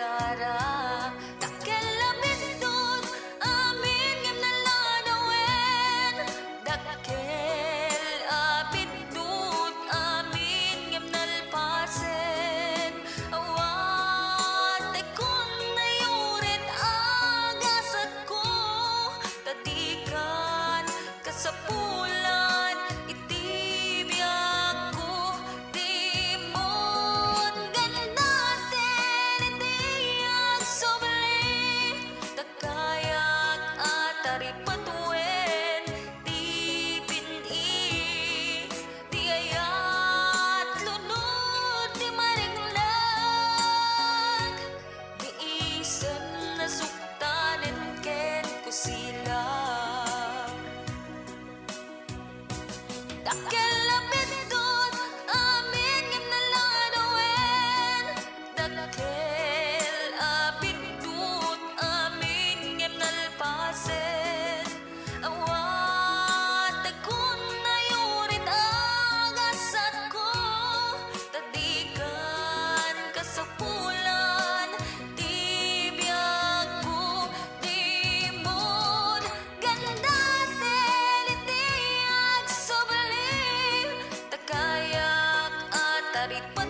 Clara. Dakkel abindot amin ngem nalanawen. Dakkel abindot amin ngem nalpasen. Awat ay kun nayurit agasat ko. Tadikan kasapulan itibiyag ko. Dimon gandaten itiyag sobli. Takayak at aripatuen di pin-i. Di ayat lunod di maringlag. Di isem na suktanen ken ko sila. Dakkel abindot amin ngem nalanawen. Dakkel abindot amin ngem nalpasen. Awat ay kun nayurit agasat ko. Tadikan kasapulan tibiyag ko. Dimon gandaten itiyag sobli. Takayak at aripatuen